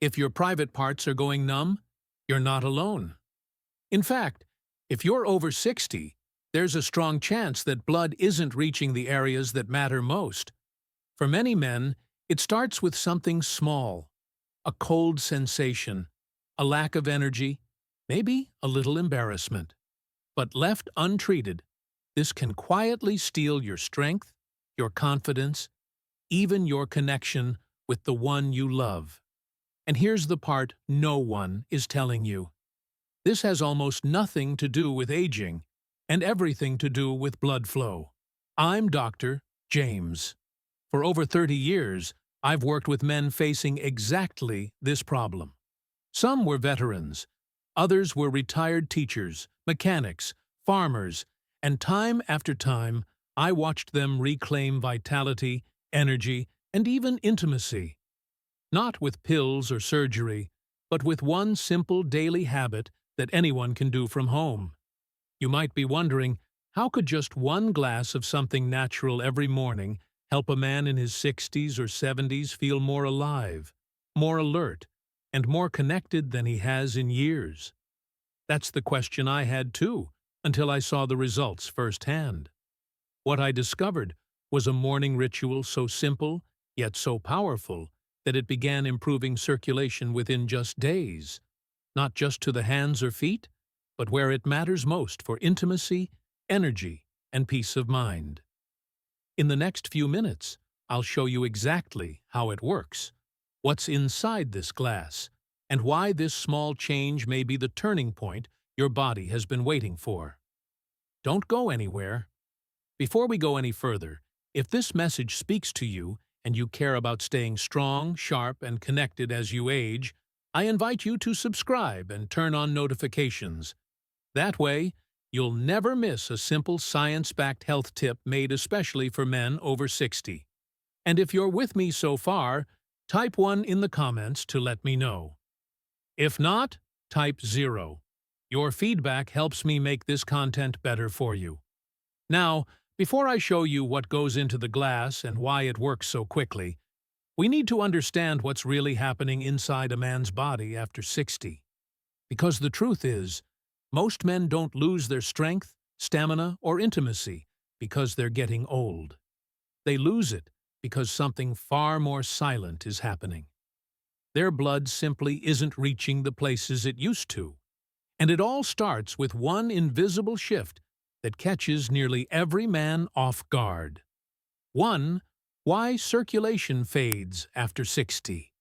If your private parts are going numb, you're not alone. In fact, if you're over 60, there's a strong chance that blood isn't reaching the areas that matter most. For many men, it starts with something small, a cold sensation, a lack of energy, maybe a little embarrassment. But left untreated, this can quietly steal your strength, your confidence, even your connection with the one you love. And here's the part no one is telling you. This has almost nothing to do with aging and everything to do with blood flow. I'm Dr. James. For over 30 years, I've worked with men facing exactly this problem. Some were veterans, others were retired teachers, mechanics, farmers, and time after time, I watched them reclaim vitality, energy, and even intimacy. Not with pills or surgery, but with one simple daily habit that anyone can do from home. You might be wondering, how could just one glass of something natural every morning help a man in his 60s or 70s feel more alive, more alert, and more connected than he has in years? That's the question I had too, until I saw the results firsthand. What I discovered was a morning ritual so simple, yet so powerful, that it began improving circulation within just days, not just to the hands or feet, but where it matters most for intimacy, energy, and peace of mind. In the next few minutes, I'll show you exactly how it works, what's inside this glass, and why this small change may be the turning point your body has been waiting for. Don't go anywhere. Before we go any further, if this message speaks to you and you care about staying strong, sharp, and connected as you age, I invite you to subscribe and turn on notifications. That way, you'll never miss a simple science-backed health tip made especially for men over 60. And if you're with me so far, type 1 in the comments to let me know. If not, type 0. Your feedback helps me make this content better for you. Now, before I show you what goes into the glass and why it works so quickly, we need to understand what's really happening inside a man's body after 60. Because the truth is, most men don't lose their strength, stamina, or intimacy because they're getting old. They lose it because something far more silent is happening. Their blood simply isn't reaching the places it used to. And it all starts with one invisible shift that catches nearly every man off guard. 1. Why circulation fades after 60.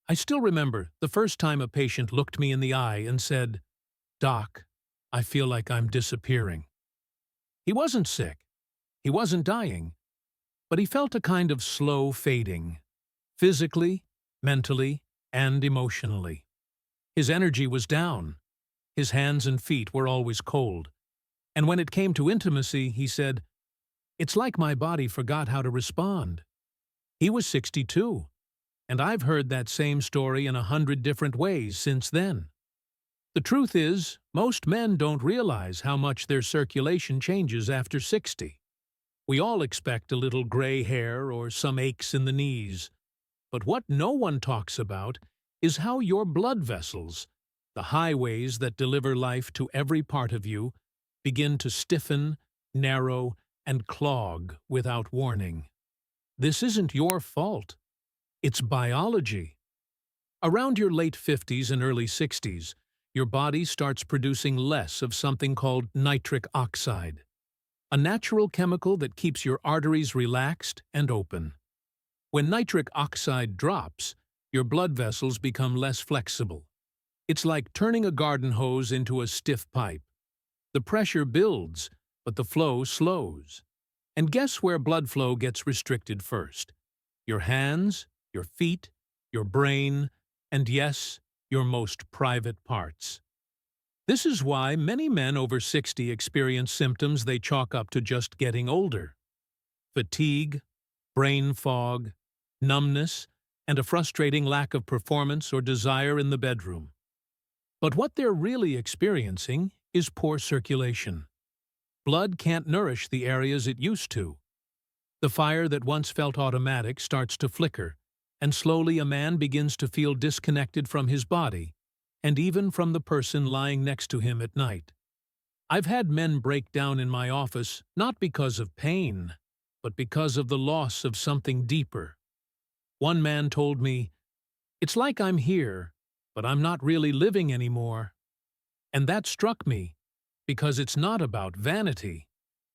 I still remember the first time a patient looked me in the eye and said, "Doc, I feel like I'm disappearing." He wasn't sick, he wasn't dying, but he felt a kind of slow fading, physically, mentally, and emotionally. His energy was down, his hands and feet were always cold, and when it came to intimacy, he said, "It's like my body forgot how to respond." He was 62, and I've heard that same story in 100 different ways since then. The truth is, most men don't realize how much their circulation changes after 60. We all expect a little gray hair or some aches in the knees. But what no one talks about is how your blood vessels, the highways that deliver life to every part of you, begin to stiffen, narrow, and clog without warning. This isn't your fault. It's biology. Around your late 50s and early 60s, your body starts producing less of something called nitric oxide, a natural chemical that keeps your arteries relaxed and open. When nitric oxide drops, your blood vessels become less flexible. It's like turning a garden hose into a stiff pipe. The pressure builds, but the flow slows. And guess where blood flow gets restricted first? Your hands, your feet, your brain, and yes, your most private parts. This is why many men over 60 experience symptoms they chalk up to just getting older. Fatigue, brain fog, numbness, and a frustrating lack of performance or desire in the bedroom. But what they're really experiencing is poor circulation. Blood can't nourish the areas it used to. The fire that once felt automatic starts to flicker, and slowly a man begins to feel disconnected from his body, and even from the person lying next to him at night. I've had men break down in my office not because of pain, but because of the loss of something deeper. One man told me, "It's like I'm here, but I'm not really living anymore." And that struck me, because it's not about vanity.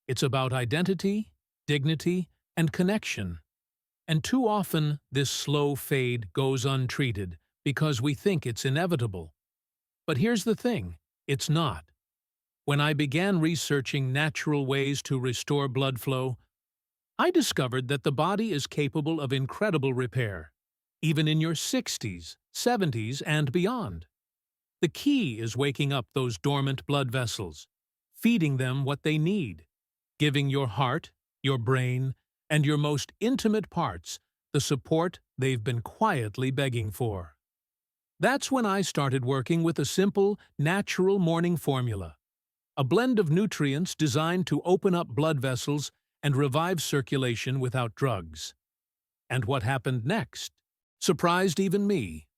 It's about identity, dignity, and connection. And too often, this slow fade goes untreated because we think it's inevitable. But here's the thing, it's not. When I began researching natural ways to restore blood flow, I discovered that the body is capable of incredible repair, even in your 60s, 70s, and beyond. The key is waking up those dormant blood vessels, feeding them what they need, giving your heart, your brain, and your most intimate parts the support they've been quietly begging for. That's when I started working with a simple, natural morning formula, a blend of nutrients designed to open up blood vessels and revive circulation without drugs. And what happened next surprised even me.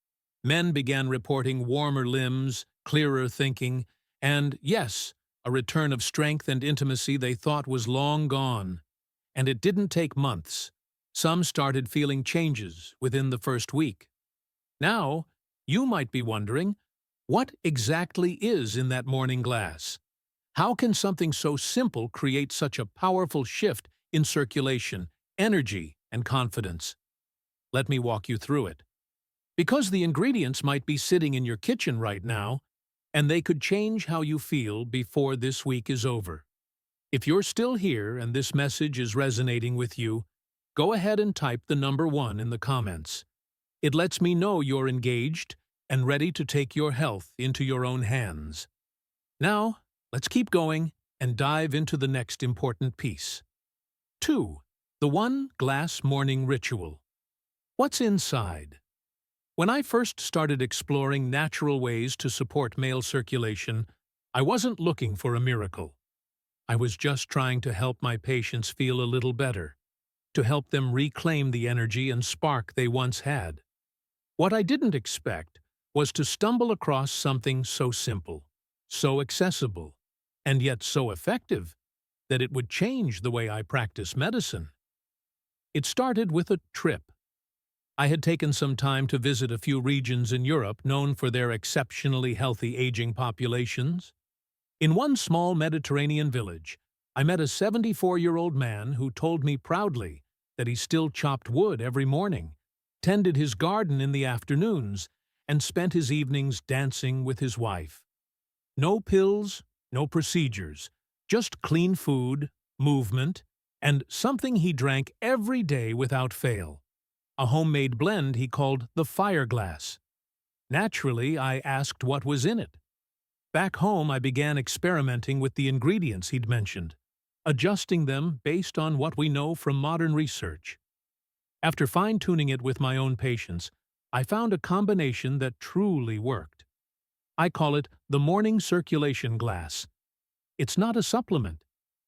Men began reporting warmer limbs, clearer thinking, and, yes, a return of strength and intimacy they thought was long gone. And it didn't take months. Some started feeling changes within the first week. Now, you might be wondering, what exactly is in that morning glass? How can something so simple create such a powerful shift in circulation, energy, and confidence? Let me walk you through it. Because the ingredients might be sitting in your kitchen right now, and they could change how you feel before this week is over. If you're still here and this message is resonating with you, go ahead and type the number 1 in the comments. It lets me know you're engaged and ready to take your health into your own hands. Now, let's keep going and dive into the next important piece. 2. The One Glass Morning Ritual. What's inside? When I first started exploring natural ways to support male circulation, I wasn't looking for a miracle. I was just trying to help my patients feel a little better, to help them reclaim the energy and spark they once had. What I didn't expect was to stumble across something so simple, so accessible, and yet so effective that it would change the way I practice medicine. It started with a trip. I had taken some time to visit a few regions in Europe known for their exceptionally healthy aging populations. In one small Mediterranean village, I met a 74-year-old man who told me proudly that he still chopped wood every morning, tended his garden in the afternoons, and spent his evenings dancing with his wife. No pills, no procedures, just clean food, movement, and something he drank every day without fail. A homemade blend he called the Fire Glass. Naturally, I asked what was in it. Back home, I began experimenting with the ingredients he'd mentioned, adjusting them based on what we know from modern research. After fine-tuning it with my own patients, I found a combination that truly worked. I call it the Morning Circulation Glass. It's not a supplement.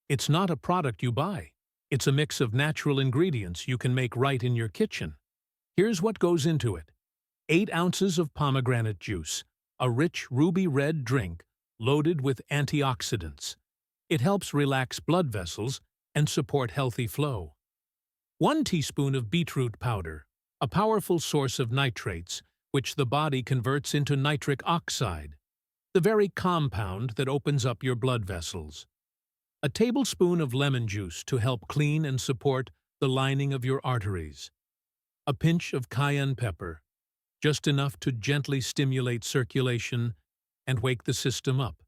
It's not a product you buy. It's a mix of natural ingredients you can make right in your kitchen. Here's what goes into it. 8 ounces of pomegranate juice, a rich ruby red drink loaded with antioxidants. It helps relax blood vessels and support healthy flow. 1 teaspoon of beetroot powder, a powerful source of nitrates, which the body converts into nitric oxide, the very compound that opens up your blood vessels. A tablespoon of lemon juice to help clean and support the lining of your arteries. A pinch of cayenne pepper, just enough to gently stimulate circulation and wake the system up.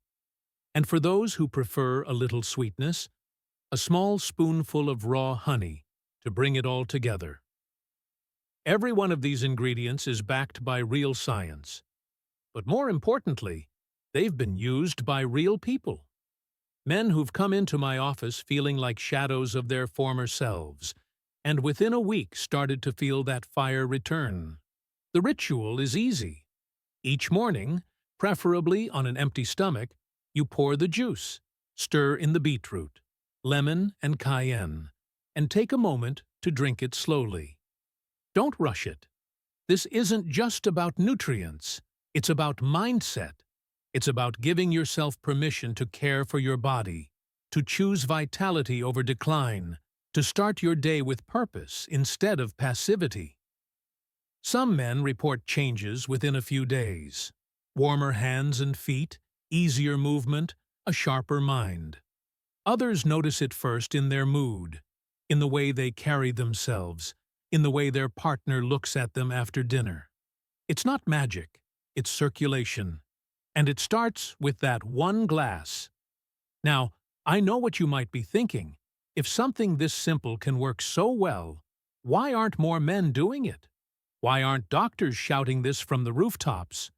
And for those who prefer a little sweetness, a small spoonful of raw honey to bring it all together. Every one of these ingredients is backed by real science. But more importantly, they've been used by real people. Men who've come into my office feeling like shadows of their former selves, and within a week started to feel that fire return. The ritual is easy. Each morning, preferably on an empty stomach, you pour the juice, stir in the beetroot, lemon, and cayenne, and take a moment to drink it slowly. Don't rush it. This isn't just about nutrients. It's about mindset. It's about giving yourself permission to care for your body, to choose vitality over decline, to start your day with purpose instead of passivity. Some men report changes within a few days. Warmer hands and feet, easier movement, a sharper mind. Others notice it first in their mood, in the way they carry themselves, in the way their partner looks at them after dinner. It's not magic, it's circulation. And it starts with that one glass. Now, I know what you might be thinking. If something this simple can work so well, why aren't more men doing it? Why aren't doctors shouting this from the rooftops?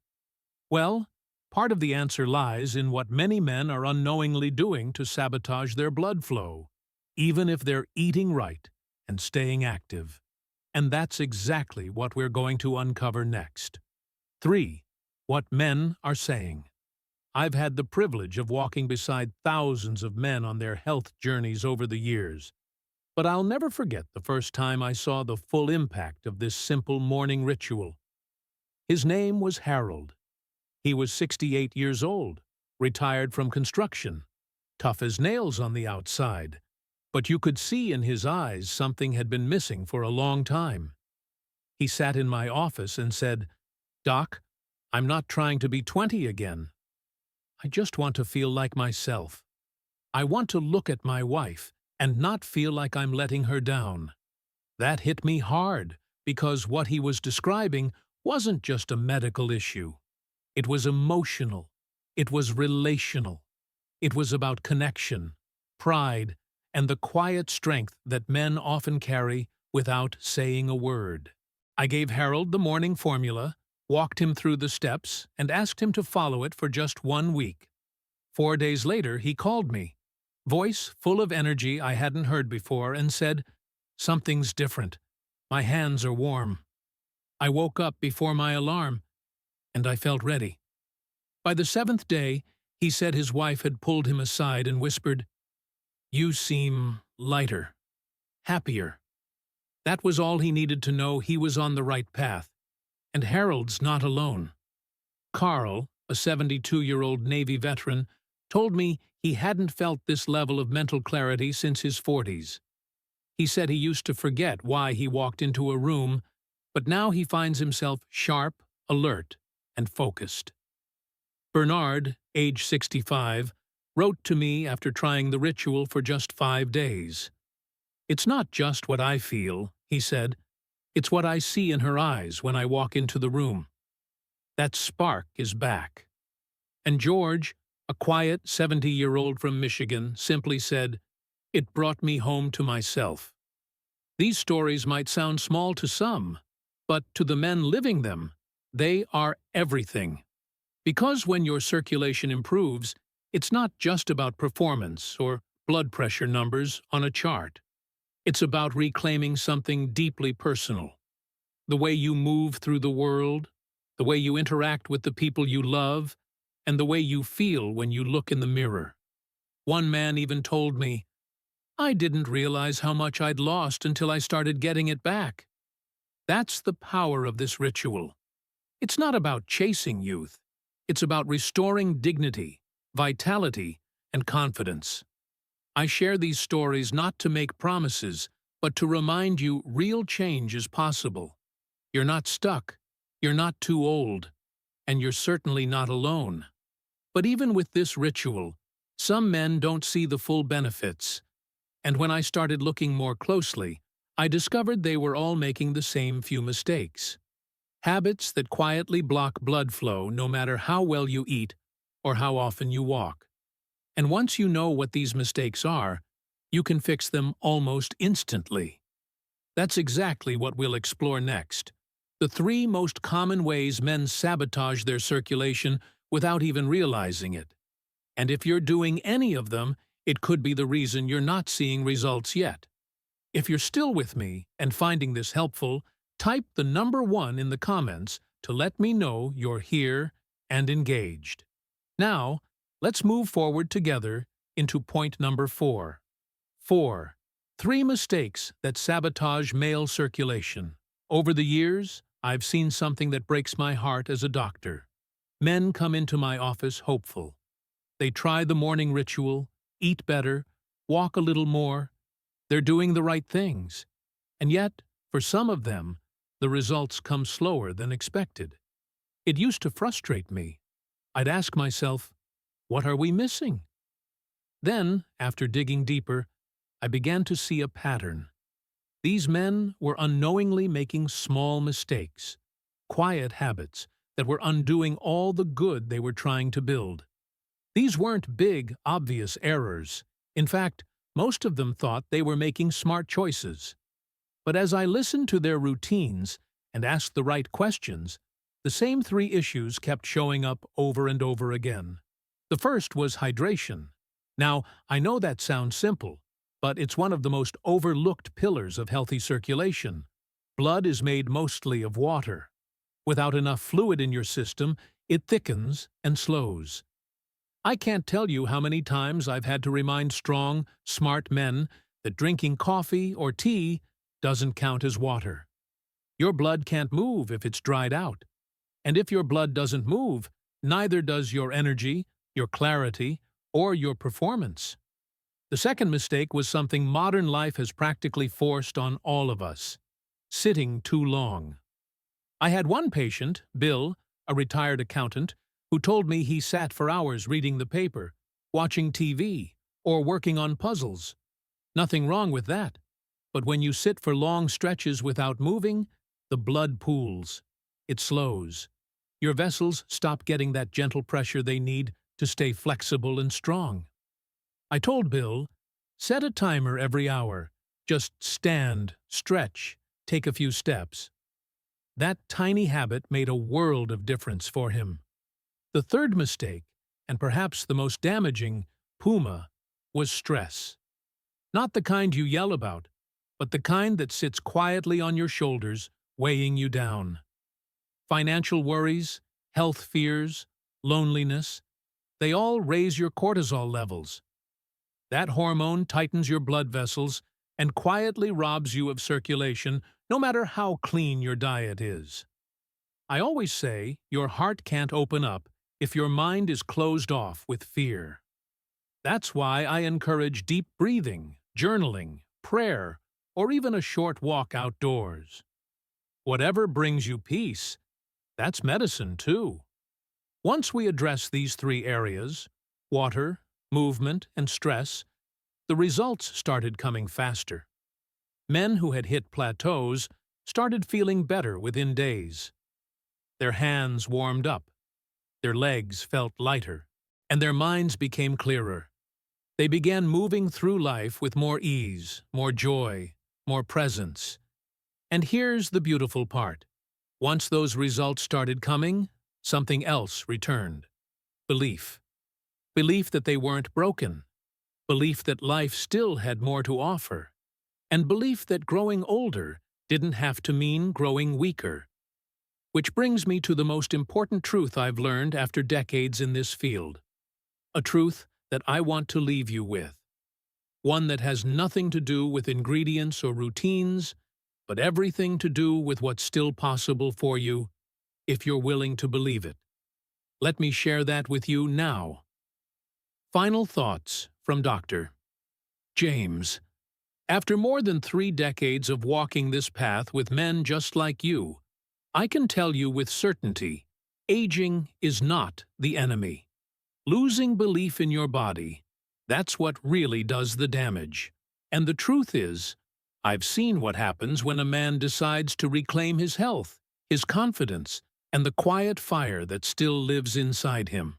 Well, part of the answer lies in what many men are unknowingly doing to sabotage their blood flow, even if they're eating right and staying active. And that's exactly what we're going to uncover next. 3. What men are saying. I've had the privilege of walking beside thousands of men on their health journeys over the years, but I'll never forget the first time I saw the full impact of this simple morning ritual. His name was Harold. He was 68 years old, retired from construction, tough as nails on the outside, but you could see in his eyes something had been missing for a long time. He sat in my office and said, "Doc, I'm not trying to be 20 again. I just want to feel like myself. I want to look at my wife and not feel like I'm letting her down." That hit me hard, because what he was describing wasn't just a medical issue. It was emotional. It was relational. It was about connection, pride, and the quiet strength that men often carry without saying a word. I gave Harold the morning formula, walked him through the steps, and asked him to follow it for just 1 week. 4 days later, he called me, voice full of energy I hadn't heard before, and said, "Something's different. My hands are warm." I woke up before my alarm, and I felt ready. By the 7th day, he said his wife had pulled him aside and whispered, "You seem lighter, happier." That was all he needed to know. He was on the right path. And Harold's not alone. Carl, a 72-year-old Navy veteran, told me he hadn't felt this level of mental clarity since his 40s. He said he used to forget why he walked into a room, but now he finds himself sharp, alert, and focused. Bernard, age 65, wrote to me after trying the ritual for just 5 days. "It's not just what I feel," he said. "It's what I see in her eyes when I walk into the room. That spark is back." And George, a quiet 70-year-old from Michigan, simply said, "It brought me home to myself." These stories might sound small to some, but to the men living them, they are everything. Because when your circulation improves, it's not just about performance or blood pressure numbers on a chart. It's about reclaiming something deeply personal. The way you move through the world, the way you interact with the people you love, and the way you feel when you look in the mirror. One man even told me, "I didn't realize how much I'd lost until I started getting it back." That's the power of this ritual. It's not about chasing youth. It's about restoring dignity, vitality, and confidence. I share these stories not to make promises, but to remind you real change is possible. You're not stuck, you're not too old, and you're certainly not alone. But even with this ritual, some men don't see the full benefits. And when I started looking more closely, I discovered they were all making the same few mistakes. Habits that quietly block blood flow no matter how well you eat or how often you walk. And once you know what these mistakes are, you can fix them almost instantly. That's exactly what we'll explore next. The 3 most common ways men sabotage their circulation without even realizing it. And if you're doing any of them, it could be the reason you're not seeing results yet. If you're still with me and finding this helpful, type the number 1 in the comments to let me know you're here and engaged. Now, let's move forward together into point number 4. 4. 3 mistakes that sabotage male circulation. Over the years, I've seen something that breaks my heart as a doctor. Men come into my office hopeful. They try the morning ritual, eat better, walk a little more. They're doing the right things. And yet, for some of them, the results come slower than expected. It used to frustrate me. I'd ask myself, what are we missing? Then, after digging deeper, I began to see a pattern. These men were unknowingly making small mistakes, quiet habits that were undoing all the good they were trying to build. These weren't big, obvious errors. In fact, most of them thought they were making smart choices. But as I listened to their routines and asked the right questions, the same three issues kept showing up over and over again. The first was hydration. Now, I know that sounds simple, but it's one of the most overlooked pillars of healthy circulation. Blood is made mostly of water. Without enough fluid in your system, it thickens and slows. I can't tell you how many times I've had to remind strong, smart men that drinking coffee or tea doesn't count as water. Your blood can't move if it's dried out. And if your blood doesn't move, neither does your energy, your clarity, or your performance. The second mistake was something modern life has practically forced on all of us: sitting too long. I had one patient, Bill, a retired accountant, who told me he sat for hours reading the paper, watching TV, or working on puzzles. Nothing wrong with that. But when you sit for long stretches without moving, the blood pools. It slows. Your vessels stop getting that gentle pressure they need to stay flexible and strong. I told Bill, set a timer every hour. Just stand, stretch, take a few steps. That tiny habit made a world of difference for him. The third mistake, and perhaps the most damaging, Puma, was stress. Not the kind you yell about, but the kind that sits quietly on your shoulders, weighing you down. Financial worries, health fears, loneliness, they all raise your cortisol levels. That hormone tightens your blood vessels and quietly robs you of circulation, no matter how clean your diet is. I always say your heart can't open up if your mind is closed off with fear. That's why I encourage deep breathing, journaling, prayer, or even a short walk outdoors. Whatever brings you peace, that's medicine too. Once we address these three areas, water, movement, and stress, the results started coming faster. Men who had hit plateaus started feeling better within days. Their hands warmed up, their legs felt lighter, and their minds became clearer. They began moving through life with more ease, more joy, more presence. And here's the beautiful part. Once those results started coming, something else returned. Belief. Belief that they weren't broken. Belief that life still had more to offer. And belief that growing older didn't have to mean growing weaker. Which brings me to the most important truth I've learned after decades in this field. A truth that I want to leave you with. One that has nothing to do with ingredients or routines, but everything to do with what's still possible for you, if you're willing to believe it. Let me share that with you now. Final thoughts from Dr. James. After more than 3 decades of walking this path with men just like you, I can tell you with certainty, aging is not the enemy. Losing belief in your body, that's what really does the damage. And the truth is, I've seen what happens when a man decides to reclaim his health, his confidence, and the quiet fire that still lives inside him.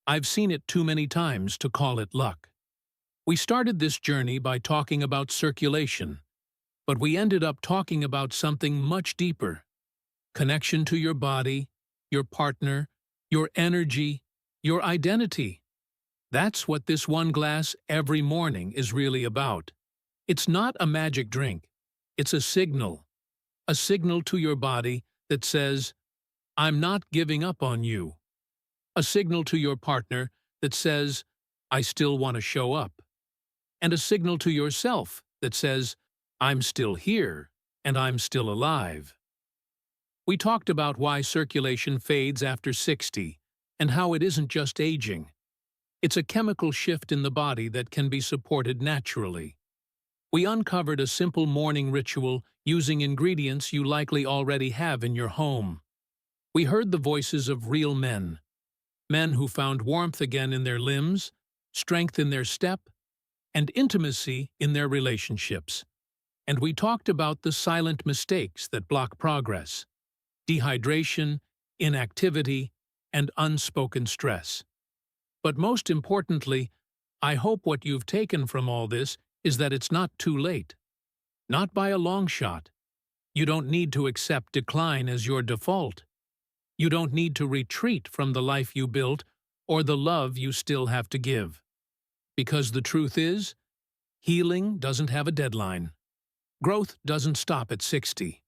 I've seen it too many times to call it luck. We started this journey by talking about circulation, but we ended up talking about something much deeper. Connection to your body, your partner, your energy, your identity. That's what this one glass every morning is really about. It's not a magic drink. It's a signal to your body that says, I'm not giving up on you. A signal to your partner that says, I still want to show up. And a signal to yourself that says, I'm still here and I'm still alive. We talked about why circulation fades after 60 and how it isn't just aging. It's a chemical shift in the body that can be supported naturally. We uncovered a simple morning ritual using ingredients you likely already have in your home. We heard the voices of real men, men who found warmth again in their limbs, strength in their step, and intimacy in their relationships. And we talked about the silent mistakes that block progress: dehydration, inactivity, and unspoken stress. But most importantly, I hope what you've taken from all this is that it's not too late. Not by a long shot. You don't need to accept decline as your default. You don't need to retreat from the life you built or the love you still have to give. Because the truth is, healing doesn't have a deadline. Growth doesn't stop at 60.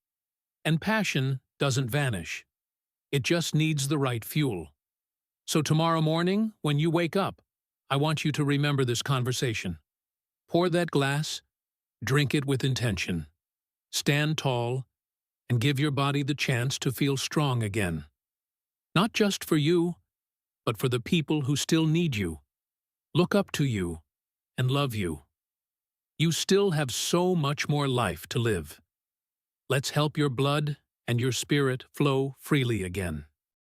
And passion doesn't vanish. It just needs the right fuel. So tomorrow morning, when you wake up, I want you to remember this conversation. Pour that glass, drink it with intention. Stand tall, and give your body the chance to feel strong again. Not just for you, but for the people who still need you, look up to you, and love you. You still have so much more life to live. Let's help your blood and your spirit flow freely again.